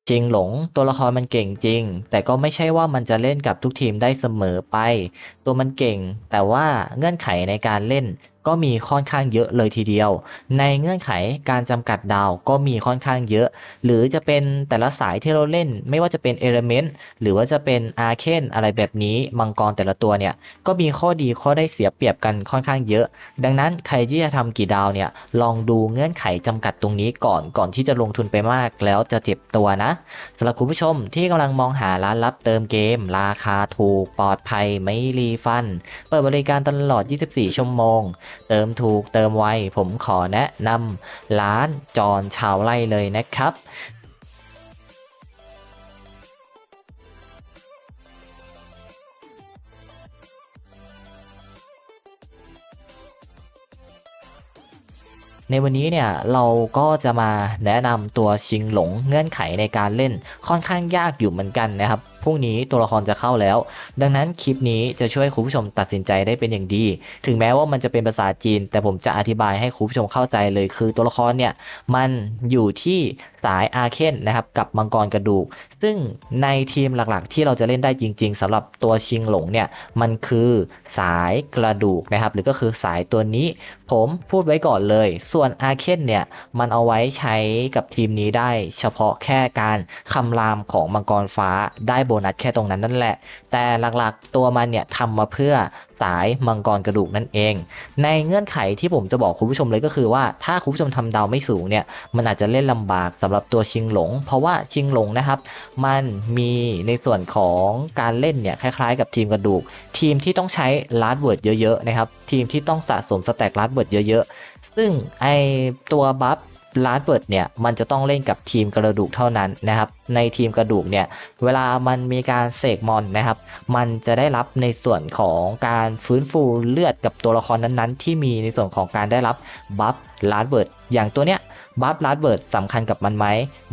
จริงหลงตัวละครมันเก่งจริงแต่ก็ไม่ใช่ว่ามันจะเล่นกับทุกทีมได้เสมอไปตัวมันเก่งแต่ว่าเงื่อนไขในการเล่นก็มีค่อนข้างเยอะเลยทีเดียวในเงื่อนไขการจำกัดดาวก็มีค่อนข้างเยอะหรือจะเป็นแต่ละสายที่เราเล่นไม่ว่าจะเป็นเอลเมนต์หรือว่าจะเป็นอาร์เคนอะไรแบบนี้มังกรแต่ละตัวเนี่ยก็มีข้อดีข้อได้เสียเปรียบกันค่อนข้างเยอะดังนั้นใครที่จะทำกี่ดาวเนี่ยลองดูเงื่อนไขจำกัดตรงนี้ก่อนที่จะลงทุนไปมากแล้วจะเจ็บตัวนะ สำหรับคุณผู้ชมที่กำลังมองหาร้านรับเติมเกมราคาถูกปลอดภัยไม่รีฟันเปิดบริการตลอด 24 ชั่วโมงเติมถูกเติมไวผมขอแนะนำร้านจอนชาวไร่เลยนะครับ ในวันนี้เนี่ยเราก็จะมาแนะนำตัวชิงหลงเงื่อนไขในการเล่นค่อนข้างยากอยู่เหมือนกันนะครับพรุ่งนี้ตัวละครจะเข้าแล้วดังนั้นคลิปนี้จะช่วยคุณผู้ชมตัดสินใจได้เป็นอย่างดีถึงแม้ว่ามันจะเป็นภาษาจีนแต่ผมจะอธิบายให้คุณผู้ชมเข้าใจเลยคือตัวละครเนี่ยมันอยู่ที่สายอาเคนนะครับกับมังกรกระดูกซึ่งในทีมหลักๆที่เราจะเล่นได้จริงๆสำหรับตัวชิงหลงเนี่ยมันคือสายกระดูกนะครับหรือก็คือสายตัวนี้ ผมพูดไว้ก่อนเลยส่วนอาเคนเนี่ยมันเอาไว้ใช้กับทีมนี้ได้เฉพาะแค่การคำรามของมังกรฟ้าได้โบนัสแค่ตรงนั้นนั่นแหละแต่หลักๆตัวมันเนี่ยทำมาเพื่อสายมังกรกระดูกนั่นเองในเงื่อนไขที่ผมจะบอกคุณผู้ชมเลยก็คือว่าถ้าคุณผู้ชมทำดาวไม่สูงเนี่ยมันอาจจะเล่นลำบากสำหรับตัวชิงหลงเพราะว่าชิงหลงนะครับมันมีในส่วนของการเล่นเนี่ยคล้ายๆกับทีมกระดูก ทีมที่ต้องใช้ลาร์ดเวิร์ดเยอะๆนะครับทีมที่ต้องสะสมสแต็กลาร์ดเวิร์ดเยอะๆซึ่งไอตัวบัฟลาร์ดเวิร์ดเนี่ยมันจะต้องเล่นกับทีมกระดูกเท่านั้นนะครับในทีมกระดูกเนี่ยเวลามันมีการเสกมอนนะครับมันจะได้รับในส่วนของการฟื้นฟูเลือดกับตัวละครนั้นๆที่มีในส่วนของการได้รับบัฟลาร์ดเวิร์ดอย่างตัวเนี้ยบัฟลาร์ดเวิร์ดสำคัญกับมันไหม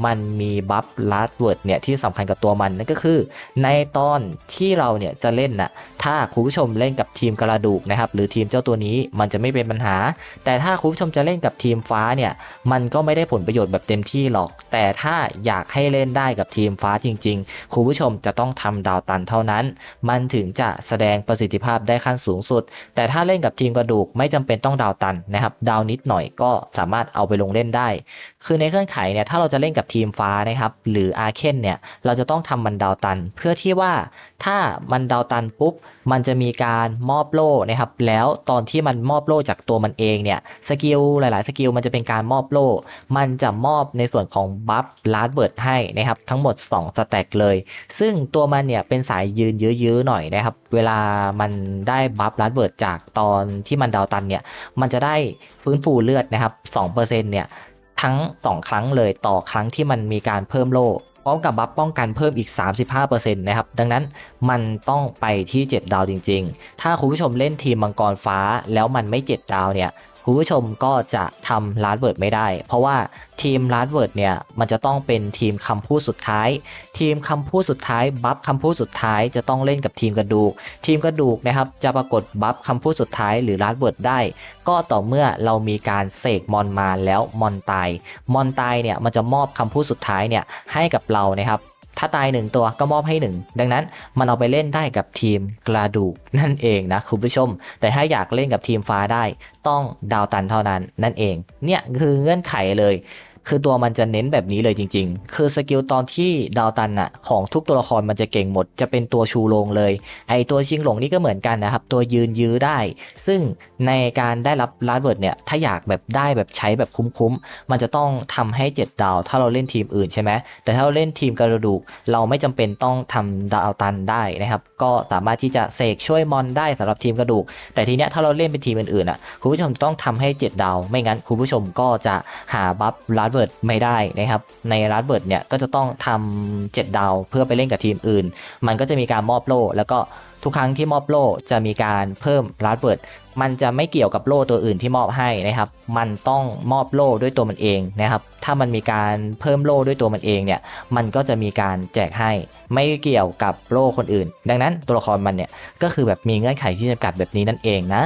มันมีบัฟลาร์ดเวิร์ดเนี่ยที่สำคัญกับตัวมันนั่นก็คือในตอนที่เราเนี่ยจะเล่นน่ะ ถ้าคุณผู้ชมเล่นกับทีมกระดูกนะครับหรือทีมเจ้าตัวนี้มันจะไม่เป็นปัญหาแต่ถ้าคุณผู้ชมจะเล่นกับทีมฟ้าเนี่ยมันก็ไม่ได้ผลประโยชน์แบบเต็มที่หรอกแต่ถ้าอยากให้เล่นได้กับทีมฟ้าจริงๆคุณผู้ชมจะต้องทำดาวตันเท่านั้นมันถึงจะแสดงประสิทธิภาพได้ขั้นสูงสุดแต่ถ้าเล่นกับทีมกระดูกไม่จำเป็นต้องดาวตันนะครับดาวนิดหน่อยก็สามารถเอาไปลงเล่นได้คือในเครื่องไขเนี่ยถ้าเราจะเล่นกับทีมฟ้านะครับหรืออาเคนเนี่ยเราจะต้องทำมันดาวตันเพื่อที่ว่าถ้ามันดาวตันปุ๊บ มันจะมีการมอบโล่นะครับแล้วตอนที่มันมอบโล่จากตัวมันเองเนี่ยสกิลหลายๆสกิลมันจะเป็นการมอบโล่มันจะมอบในส่วนของบัฟลาร์ดเบิร์ดให้นะครับทั้งหมด2สแต็กเลยซึ่งตัวมันเนี่ยเป็นสายยืนยื้อๆหน่อยนะครับเวลามันได้บัฟลาร์ดเบิร์ดจากตอนที่มันดาวตันเนี่ยมันจะได้ฟื้นฟูเลือดนะครับ2%เนี่ยทั้ง2ครั้งเลยต่อครั้งที่มันมีการเพิ่มโล่พร้อมกับบัฟป้องกันเพิ่มอีก35%นะครับดังนั้น มันต้องไปที่7ดาวจริงๆ ถ้าคุณผู้ชมเล่นทีมมังกรฟ้าแล้วมันไม่7ดาวเนี่ยคุณผู้ชมก็จะทำลาร์ดเวิร์ดไม่ได้เพราะว่าทีมลาร์ดเวิร์ดเนี่ยมันจะต้องเป็นทีมคำพูดสุดท้ายทีมคำพูดสุดท้ายบัฟคำพูดสุดท้ายจะต้องเล่นกับทีมกระดูกทีมกระดูกนะครับจะปรากฏบัฟคำพูดสุดท้ายหรือลาร์ดเวิร์ดได้ก็ต่อเมื่อเรามีการเสกมอนมาแล้วมอนตายมอนตายเนี่ยมันจะมอบคำพูดสุดท้ายเนี่ยให้กับเรานะครับถ้าตาย1 ตัวก็มอบให้1ดังนั้น มันเอาไปเล่นได้กับทีมกระดูกนั่นเองนะคุณผู้ชมแต่ถ้าอยากเล่นกับทีมฟ้าได้ต้องดาวตันเท่านั้นนั่นเองเนี่ยคือเงื่อนไขเลยคือตัวมันจะเน้นแบบนี้เลยจริงๆคือสกิลตอนที่ดาวตันอะของทุกตัวละครมันจะเก่งหมดจะเป็นตัวชูโรงเลยไอตัวชิงหลงนี่ก็เหมือนกันนะครับตัวยืนยื้อได้ซึ่งในการได้รับลาดเวิร์ดเนี่ยถ้าอยากแบบได้แบบใช้แบบคุ้มๆมันจะต้องทำให้7ดาวถ้าเราเล่นทีมอื่นใช่ไหมแต่ถ้าเราเล่นทีมกระดูก เราไม่จำเป็นต้องทำดาวตันได้นะครับก็สามารถที่จะเสกช่วยมอนได้สำหรับทีมกระดูกแต่ทีเนี้ยถ้าเราเล่นเป็นทีมอื่นๆอ่ะคุณผู้ชมต้องทำให้7ดาวไม่งั้นคุณผู้ชมก็จะหาบัฟลาดเวิร์ดไม่ได้นะครับในลาดเวิร์ดเนี่ยก็จะต้องทำ7ดาวเพื่อไปเล่นกับทีมอื่นมันก็จะมีการมอบโล่แล้วก็ทุกครั้งที่มอบโล่จะมีการเพิ่มลาดเวิร์ดมันจะไม่เกี่ยวกับโล่ตัวอื่นที่มอบให้นะครับมันต้องมอบโล่ด้วยตัวมันเองนะครับถ้ามันมีการเพิ่มโล่ด้วยตัวมันเองเนี่ย มันก็จะมีการแจกให้ไม่เกี่ยวกับโล่คนอื่นดังนั้นตัวละครมันเนี่ยก็คือแบบมีเงื่อนไขที่จำกัดแบบนี้นั่นเองนะ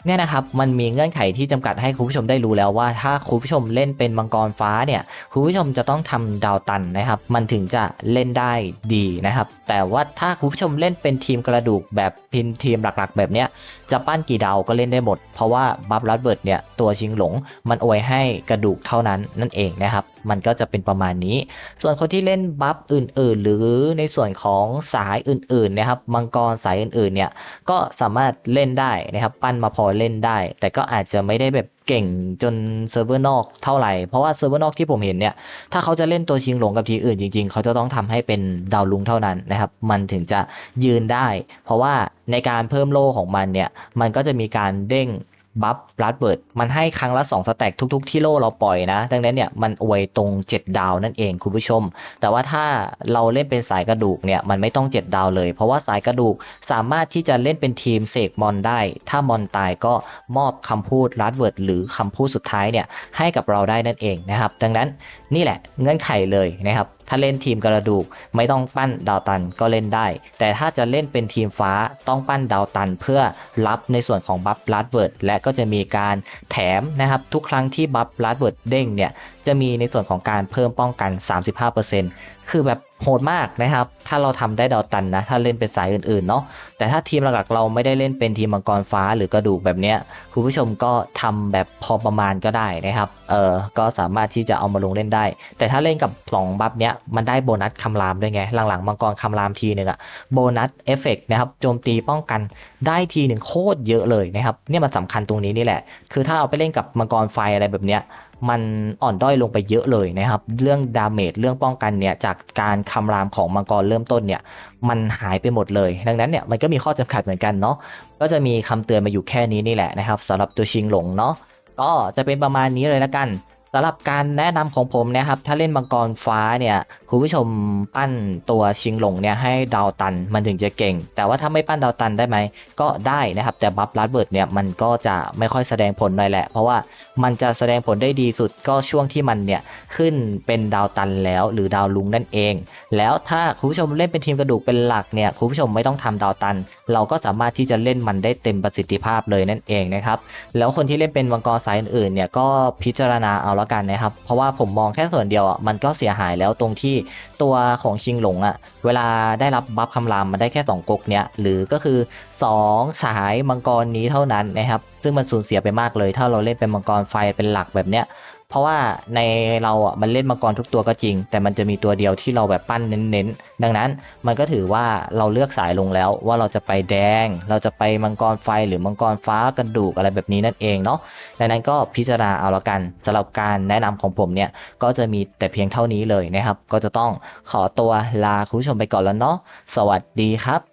เนี่ยนะครับมันมีเงื่อนไขที่จำกัดให้คุณผู้ชมได้รู้แล้วว่าถ้าคุณผู้ชมเล่นเป็นมังกรฟ้าเนี่ยคุณผู้ชมจะต้องทำดาวตันนะครับมันถึงจะเล่นได้ดีนะครับแต่ว่าถ้าคุณผู้ชมเล่นเป็นทีมกระดูกแบบพินทีมหลักๆแบบเนี้ยจะปั้นกี่ดาวก็เล่นได้หมดเพราะว่าบัฟลัดเบิร์ดเนี่ยตัวชิงหลงมันอวยให้กระดูกเท่านั้นนั่นเองนะครับมันก็จะเป็นประมาณนี้ส่วนคนที่เล่นบัฟอื่นๆหรือในส่วนของสายอื่นๆนะครับมังกรสายอื่นๆเนี่ย ก็สามารถเล่นได้นะครับปั้นมาพอเล่นได้แต่ก็อาจจะไม่ได้แบบเก่งจนเซิร์ฟเวอร์นอกเท่าไหร่เพราะว่าเซิร์ฟเวอร์นอกที่ผมเห็นเนี่ยถ้าเขาจะเล่นตัวชิงหลงกับทีมอื่นจริงๆเขาจะต้องทำให้เป็นดาวลุงเท่านั้นนะครับมันถึงจะยืนได้เพราะว่าในการเพิ่มโล่ของมันเนี่ยมันก็จะมีการเด้งบัฟบลัดเบิร์ดมันให้ครั้งละ2สแต็กทุกๆที่โล่เราปล่อยนะดังนั้นเนี่ยมันอวยตรง7ดาวนั่นเองคุณผู้ชม แต่ว่าถ้าเราเล่นเป็นสายกระดูกเนี่ยมันไม่ต้อง7ดาวเลยเพราะว่าสายกระดูกสามารถที่จะเล่นเป็นทีมเสกมอนได้ถ้ามอนตายก็มอบคำพูดลัดเวิร์ดหรือคำพูดสุดท้ายเนี่ยให้กับเราได้นั่นเองนะครับดังนั้นนี่แหละเงื่อนไขเลยนะครับถ้าเล่นทีมกระดูกไม่ต้องปั้นดาวตันก็เล่นได้แต่ถ้าจะเล่นเป็นทีมฟ้าต้องปั้นดาวตันเพื่อรับในส่วนของบัฟลัดเวิร์ดและก็จะมีการแถมนะครับทุกครั้งที่บัฟลัดเวิร์ดเด้งเนี่ย จะมีในส่วนของการเพิ่มป้องกัน 35%คือแบบโหดมากนะครับ ถ้าเราทำได้ดาวตันนะ ถ้าเล่นเป็นสายอื่นๆเนาะแต่ถ้าทีมหลักๆเราไม่ได้เล่นเป็นทีมมังกรฟ้าหรือกระดูกแบบเนี้ยคุณผู้ชมก็ทำแบบพอประมาณก็ได้นะครับ ก็สามารถที่จะเอามาลงเล่นได้ แต่ถ้าเล่นกับ2บัฟเนี้ยมันได้โบนัสคำรามด้วยไง หลังๆมังกรคำรามทีหนึ่งอะโบนัสเอฟเฟกต์นะครับโจมตีป้องกันได้ทีหนึ่งโคตรเยอะเลยนะครับเนี่ยมันสำคัญตรงนี้นี่แหละ คือถ้าเอาไปเล่นกับมังกรไฟอะไรแบบเนี้ย มันอ่อนด้อยลงไปเยอะเลยนะครับเรื่องดาเมจเรื่องป้องกันเนี่ยจากการคำรามของมังกรเริ่มต้นเนี่ยมันหายไปหมดเลยดังนั้นเนี่ยมันก็มีข้อจำกัดเหมือนกันเนาะก็จะมีคำเตือนมาอยู่แค่นี้นี่แหละนะครับสำหรับตัวชิงหลงเนาะก็จะเป็นประมาณนี้เลยละกันสำหรับการแนะนำของผมนะครับถ้าเล่นมังกรฟ้าเนี่ยคุณผู้ชมปั้นตัวชิงหลงเนี่ยให้ดาวตันมันถึงจะเก่งแต่ว่าถ้าไม่ปั้นดาวตันได้ไหมก็ได้นะครับแต่บัฟลัดเบิร์ดเนี่ยมันก็จะไม่ค่อยแสดงผลหน่อยแหละเพราะว่า มันจะแสดงผลได้ดีสุดก็ช่วงที่มันเนี่ยขึ้นเป็นดาวตันแล้วหรือดาวลุงนั่นเองแล้วถ้าคุณผู้ชมเล่นเป็นทีมกระดูกเป็นหลักเนี่ยคุณผู้ชมไม่ต้องทำดาวตันเราก็สามารถที่จะเล่นมันได้เต็มประสิทธิภาพเลยนั่นเองนะครับแล้วคนที่เล่นเป็นมังกรสายอื่นๆเนี่ยก็พิจารณาเอาแล้วกันนะครับเพราะว่าผมมองแค่ส่วนเดียวอ่ะมันก็เสียหายแล้วตรงที่ตัวของชิงหลงอ่ะเวลาได้รับบัฟคำรามมันได้แค่2ก๊กเนี่ยหรือก็คือ 2สายมังกรนี้เท่านั้นนะครับซึ่งมันสูญเสียไปมากเลยถ้าเราเล่นเป็นมังกรไฟเป็นหลักแบบเนี้ยเพราะว่าในเราอ่ะมันเล่นมังกรทุกตัวก็จริงแต่มันจะมีตัวเดียวที่เราแบบปั้นเน้นๆดังนั้นมันก็ถือว่าเราเลือกสายลงแล้วว่าเราจะไปแดงเราจะไปมังกรไฟหรือมังกรฟ้ากระดูกอะไรแบบนี้นั่นเองเนาะดังนั้นก็พิจารณาเอาละกันสำหรับการแนะนำของผมเนี่ยก็จะมีแต่เพียงเท่านี้เลยนะครับก็จะต้องขอตัวลาคุณผู้ชมไปก่อนแล้วเนาะสวัสดีครับ